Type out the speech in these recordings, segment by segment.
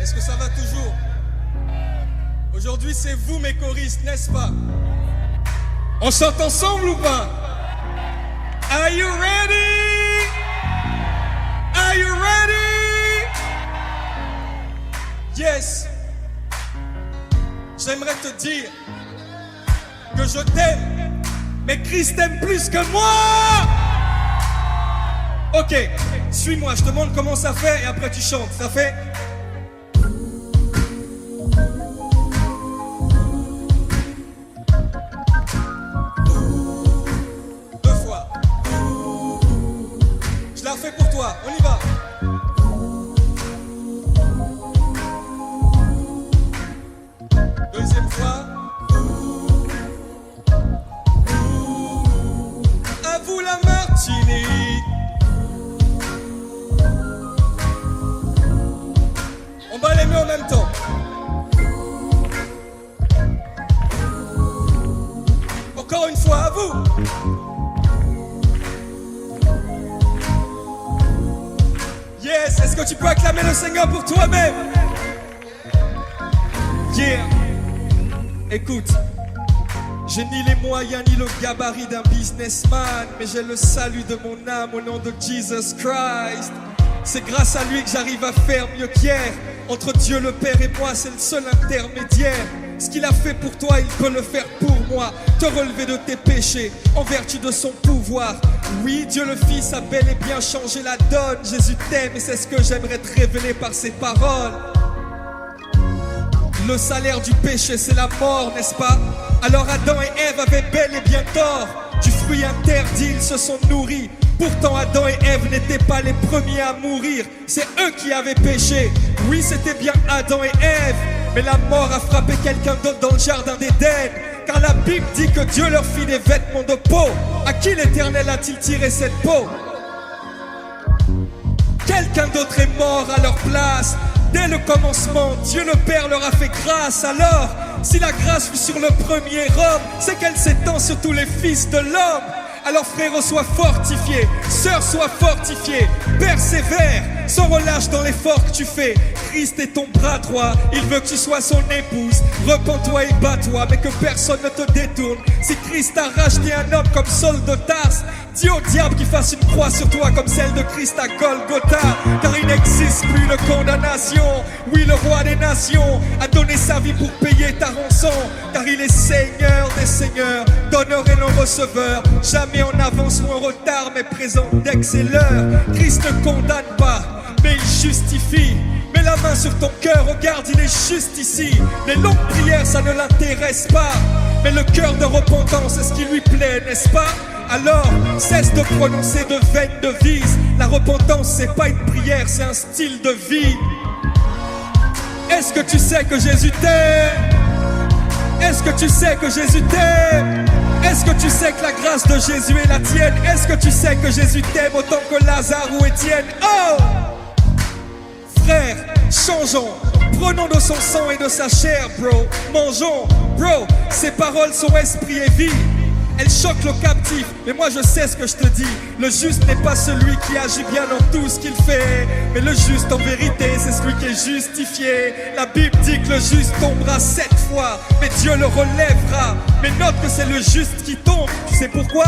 Est-ce que ça va toujours? Aujourd'hui, c'est vous mes choristes, n'est-ce pas? On chante ensemble ou pas? Are you ready? Are you ready? Yes. J'aimerais te dire que je t'aime, mais Christ t'aime plus que moi. Ok, suis-moi, je te montre comment ça fait et après tu chantes. Ça fait? Deux fois. Je la refais pour toi, on y va. Deuxième fois. À vous la Martinique. On bat les mains en même temps. Encore une fois, à vous. Yes, est-ce que tu peux acclamer le Seigneur pour toi-même? Yeah. Écoute, j'ai ni les moyens ni le gabarit d'un businessman, mais j'ai le salut de mon âme au nom de Jesus Christ. C'est grâce à lui que j'arrive à faire mieux qu'hier. Entre Dieu le Père et moi, c'est le seul intermédiaire. Ce qu'il a fait pour toi, il peut le faire pour moi. Te relever de tes péchés en vertu de son pouvoir. Oui, Dieu le Fils a bel et bien changé la donne. Jésus t'aime et c'est ce que j'aimerais te révéler par ses paroles. Le salaire du péché, c'est la mort, n'est-ce pas? Alors Adam et Ève avaient bel et bien tort. Du fruit interdit, ils se sont nourris. Pourtant Adam et Ève n'étaient pas les premiers à mourir. C'est eux qui avaient péché. Oui, c'était bien Adam et Ève, mais la mort a frappé quelqu'un d'autre dans le jardin d'Éden. Car la Bible dit que Dieu leur fit des vêtements de peau. À qui l'Éternel a-t-il tiré cette peau? Quelqu'un d'autre est mort à leur place. Dès le commencement, Dieu le Père leur a fait grâce. Alors, si la grâce fut sur le premier homme, c'est qu'elle s'étend sur tous les fils de l'homme. Alors frère, sois fortifié, sœur, sois fortifiée, persévère, sans relâche dans l'effort que tu fais. Christ est ton bras droit, il veut que tu sois son épouse. Repens-toi et bats-toi, mais que personne ne te détourne. Si Christ a racheté un homme comme Saul de Tarse, dis au diable qu'il fasse une croix sur toi comme celle de Christ à Golgotha. Car il n'existe plus de condamnation. Oui, le roi des nations a donné sa vie pour payer ta rançon. Car il est Seigneur des seigneurs, donneur et non receveur. Jamais en avance ou en retard, mais présent dès que c'est l'heure. Christ ne condamne pas, mais il justifie. Mets la main sur ton cœur, regarde, il est juste ici. Les longues prières, ça ne l'intéresse pas. Mais le cœur de repentance, c'est ce qui lui plaît, n'est-ce pas? Alors, cesse de prononcer de vaines devises. La repentance, c'est pas une prière, c'est un style de vie. Est-ce que tu sais que Jésus t'aime? Est-ce que tu sais que Jésus t'aime? Est-ce que tu sais que la grâce de Jésus est la tienne? Est-ce que tu sais que Jésus t'aime autant que Lazare ou Étienne? Oh! Frère, changeons, prenons de son sang et de sa chair, bro. Mangeons, bro, ses paroles sont esprit et vie. Elle choque le captif, mais moi je sais ce que je te dis. Le juste n'est pas celui qui agit bien dans tout ce qu'il fait, mais le juste en vérité, c'est celui qui est justifié. La Bible dit que le juste tombera 7 fois, mais Dieu le relèvera. Mais note que c'est le juste qui tombe. Tu sais pourquoi?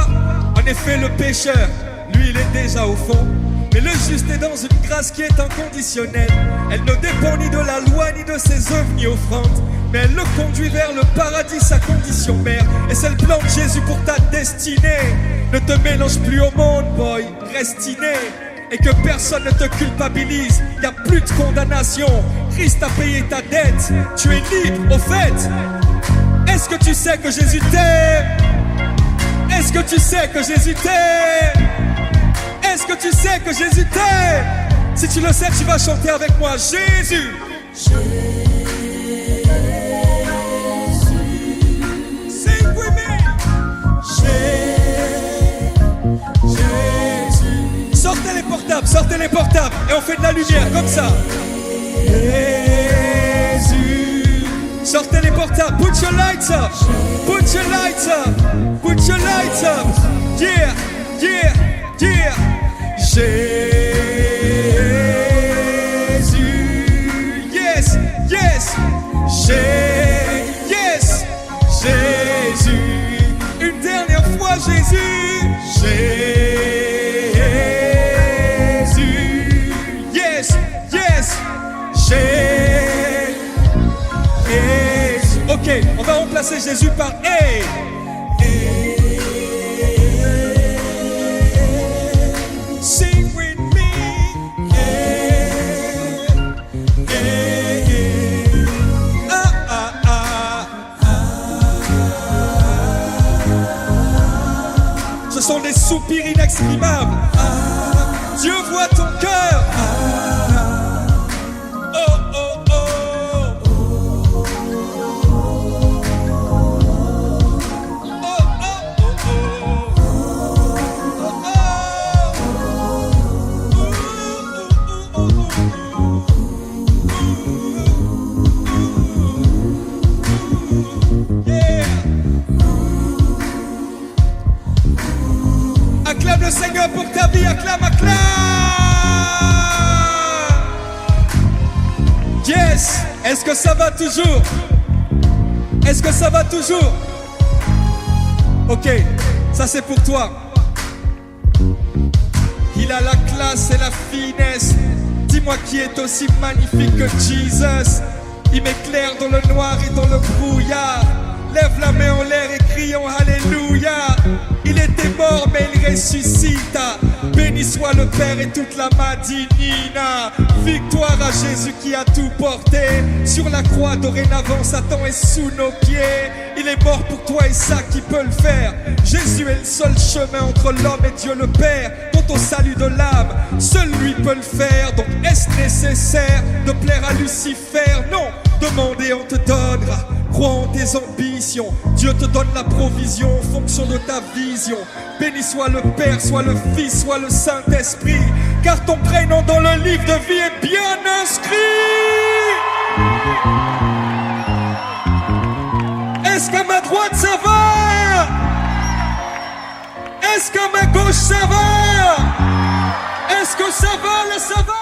En effet, le pécheur, lui il est déjà au fond. Mais le juste est dans une grâce qui est inconditionnelle. Elle ne dépend ni de la loi, ni de ses œuvres, ni offrandes. Mais elle le conduit vers le paradis, sa condition mère. Et c'est le plan de Jésus pour ta destinée. Ne te mélange plus au monde, boy, reste inné. Et que personne ne te culpabilise, y a plus de condamnation. Christ a payé ta dette, tu es libre, au fait. Est-ce que tu sais que Jésus t'aime? Est-ce que tu sais que Jésus t'aime? Est-ce que tu sais que Jésus t'aime? Si tu le sais, tu vas chanter avec moi. Jésus. Sing with me. Jésus. Sortez les portables et on fait de la lumière comme ça. Jésus. Sortez les portables. Put your lights up. Put your lights up. Put your lights up. Yeah, yeah, yeah. Jésus, yes, remplacer Jésus par hey. Sing with me. Ce sont des soupirs inexprimables. Dieu voit ton cœur. Acclame le Seigneur pour ta vie, acclame, acclame. Yes. Est-ce que ça va toujours? Est-ce que ça va toujours? Ok, ça c'est pour toi. Il a la classe et la finesse. Dis-moi qui est aussi magnifique que Jesus. Il m'éclaire dans le noir et dans le brouillard. Lève la main en l'air et crions Alléluia. Il était mort mais il ressuscita. Béni soit le Père et toute la Madinina. Victoire à Jésus qui a tout porté. Sur la croix dorénavant Satan est sous nos pieds. Il est mort pour toi et ça qui peut le faire. Jésus est le seul chemin entre l'homme et Dieu le Père. Quant au salut de l'âme, seul lui peut le faire. Donc est-ce nécessaire de plaire à Lucifer? Non, demande et on te donnera. Crois en tes ambitions, Dieu te donne la provision en fonction de ta vision. Béni soit le Père, soit le Fils, soit le Saint-Esprit, car ton prénom dans le livre de vie est bien inscrit. Est-ce qu'à ma droite ça va? Est-ce qu'à ma gauche ça va? Est-ce que ça va là, ça va?